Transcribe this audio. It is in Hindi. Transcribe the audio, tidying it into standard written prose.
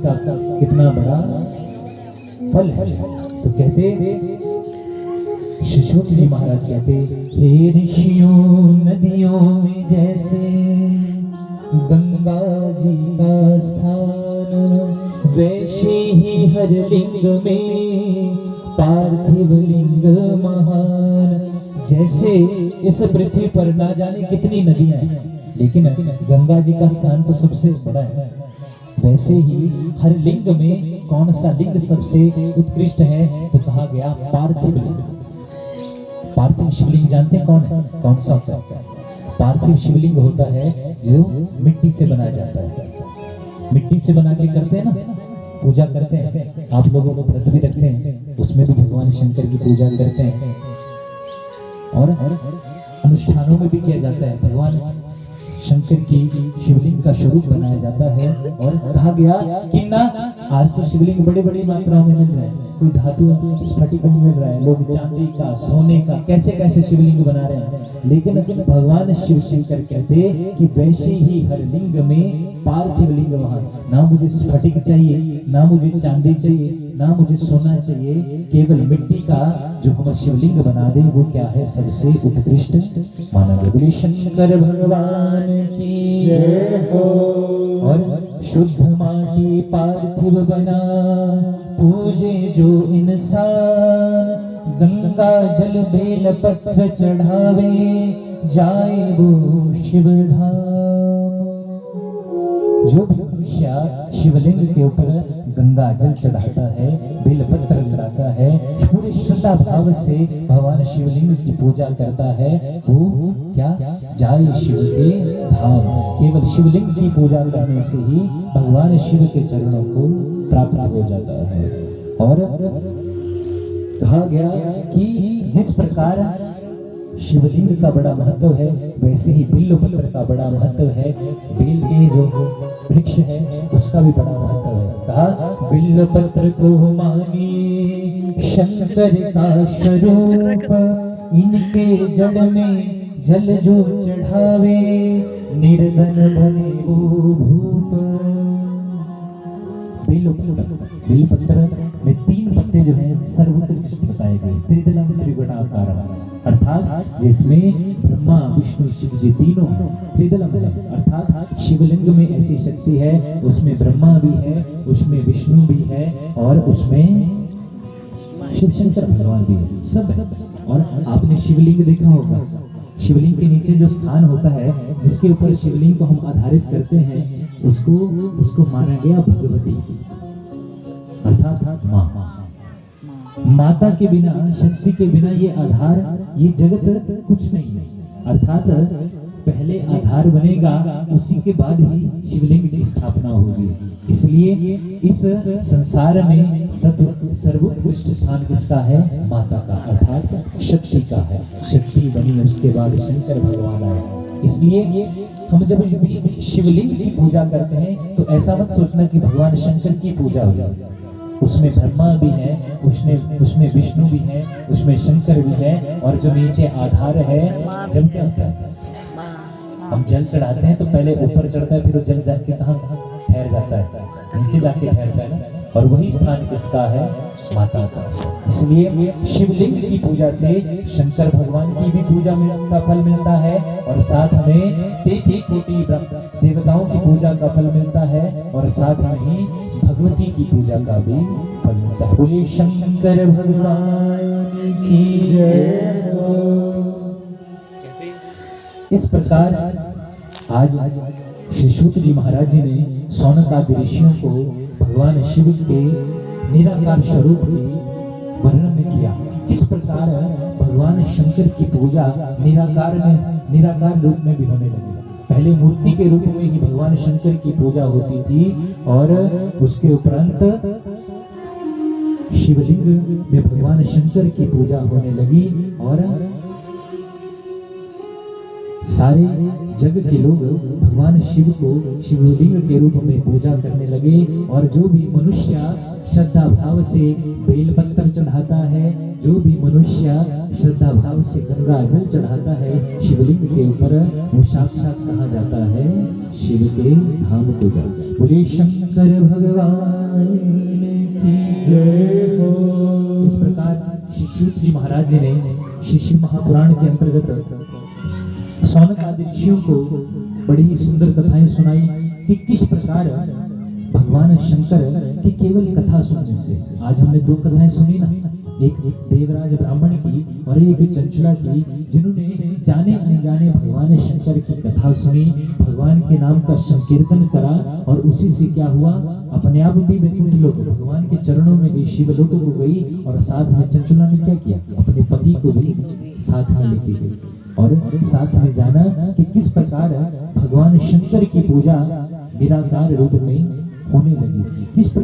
इसका कितना बड़ा फल है। तो कहते शिशुनाथ जी महाराज कहते, हे ऋषियों नदियों में जैसे गंगा जी का स्थान, वैसे ही हर लिंग में पार्थिव लिंग महान। जैसे इस पृथ्वी पर ना जाने कितनी नदियां हैं, लेकिन गंगा जी का स्थान तो सबसे बड़ा है, वैसे ही हर लिंग में कौन सा लिंग सबसे उत्कृष्ट है? तो कहा गया पार्थिव लिंग। पार्थिव शिवलिंग जानते हैं कौन है? कौन सा होता है? पार्थिव शिवलिंग होता है जो मिट्टी से बनाया जाता है। मिट्टी से बना के करते हैं ना, पूजा करते हैं। आप लोगों को व्रत भी रखते हैं, उसमें भी भगवान शंकर की पूजा करते हैं और अनुष्ठानों में भी किया जाता है। भगवान शंकर की शिवलिंग का स्वरूप बनाया जाता है। और कहा गया कि ना आज तो शिवलिंग बड़ी बड़ी मात्राओं में मिल रहे हैं, कोई धातु स्फटिक में मिल रहा है, लोग चांदी का, सोने का, कैसे कैसे शिवलिंग बना रहे हैं। लेकिन भगवान शिव शंकर कहते कि वैसे ही हर लिंग में पार्थिव लिंग महान। ना मुझे स्फटिक चाहिए, ना मुझे चांदी चाहिए, ना मुझे सोना चाहिए, केवल मिट्टी का जो हम शिवलिंग बना दे वो क्या है? सबसे उत्कृष्ट माना गया। बोले शंकर भगवान की जय हो। और शुद्ध माटी पार्थिव बना पूजे जो इंसान, गंगा जल बेल पत्र चढ़ावे जाए वो शिव धाम। जो मनुष्य शिवलिंग के ऊपर गंगा जल चढ़ाता है, बेलपत्र चढ़ाता है, पूरे श्रद्धा भाव से भगवान शिवलिंग की पूजा करता है, वो क्या? जाए शिव के धाम। केवल शिवलिंग की पूजा करने से ही भगवान शिव के चरणों को प्राप्त हो जाता है। और कहा गया कि जिस प्रकार शिवलिंग का बड़ा महत्व है, वैसे ही बिल्व पत्र का बड़ा महत्व है। बेल के जो वृक्ष है उसका भी बड़ा महत्व है। कहा बिल्व पत्र को मानी शंकर का स्वरूप, इनके जड़ में जल जो चढ़ावे निर्धन बने वो भूप। बिल्व पत्र में 3 पत्ते जो है सर्वोत्कृष्ट बताए गए, त्रिदलम त्रिगुणाकारम, अर्थात जिसमें ब्रह्मा विष्णु शिव जी तीनों त्रिदलम, अर्थात शिवलिंग में ऐसी शक्ति है, उसमें ब्रह्मा भी है, उसमें विष्णु भी है और उसमें शिव शंकर भगवान भी है, सब है। और आपने शिवलिंग देखा होगा, शिवलिंग के नीचे जो स्थान होता है जिसके ऊपर शिवलिंग को हम आधारित करते हैं, उसको माना गया भगवती, अर्थात माँ। माता के बिना, शक्ति के बिना ये आधार, ये जगत कुछ नहीं है। अर्थात पहले आधार बनेगा, उसी के बाद ही शिवलिंग की स्थापना होगी। इसलिए इस संसार में सर्वोत्कृष्ट स्थान किसका है? माता का, अर्थात शक्ति का है। शक्ति बनी, उसके बाद शंकर भगवान आए। इसलिए हम जब शिवलिंग की पूजा करते हैं तो ऐसा मत सोचना कि भगवान शंकर की पूजा हो जाए। उसमें ब्रह्मा भी है, उसमें विष्णु भी है, उसमें शंकर भी है, और जो नीचे आधार है, जब क्या होता है हम जल चढ़ाते हैं तो पहले ऊपर चढ़ता है, फिर वो जल जाके कहाँ ठहर जाता है? नीचे जाके ठहरता है ना। और वही स्थान किसका है? माता का। इसलिए शिवलिंग की पूजा से शंकर भगवान की भी पूजा का फल मिलता है और साथ में 33 कोटि देवताओं की पूजा का फल मिलता है और साथ में ही भगवती की पूजा का भी फल मिलता है। बोलिए शंकर भगवान की जय हो। इस प्रकार आज शिशुनाथ जी महाराज जी ने सौनक आदि ऋषियों को भगवान शिव के निराकार स्वरूप की वर्णन किया। इस प्रकार भगवान शंकर की पूजा निराकार रूप में भी होने लगी। पहले मूर्ति के रूप में ही भगवान शंकर की पूजा होती थी और उसके उपरांत शिवलिंग में भगवान शंकर की पूजा होने लगी और सारे जग के लोग भगवान शिव को शिवलिंग के रूप में पूजा करने लगे। और जो भी मनुष्य श्रद्धा भाव से बेलपत्र चढ़ाता है, जो भी मनुष्य श्रद्धा भाव से गंगा जल चढ़ाता है शिवलिंग के ऊपर, वो साक्षात कहा जाता है शिव के धाम को जा। बोले शंकर भगवान की जय हो। इस प्रकार शिशुत जी महाराज जी ने शिशु महापुराण के अंतर्गत सौनक आदि ऋषियों को बड़ी ही सुंदर कथाएं सुनाई कि किस प्रकार भगवान शंकर की केवल कथा सुनने से। आज हमने दो कथाएं सुनी ना, एक देवराज ब्राह्मण की और एक चंचला की, जिन्होंने जाने अनजाने भगवान शंकर की कथा सुनी, भगवान के नाम का संकीर्तन करा और उसी से क्या हुआ, अपने आप भी वैकुंठ लोक भगवान के चरणों में गई, शिवलोक को गई और साथ में चंचला ने क्या किया, अपने पति को भी साथ में लेके गई और साथ में जाना कि किस प्रकार भगवान शंकर की पूजा निराकार रूप में होने लगी। किस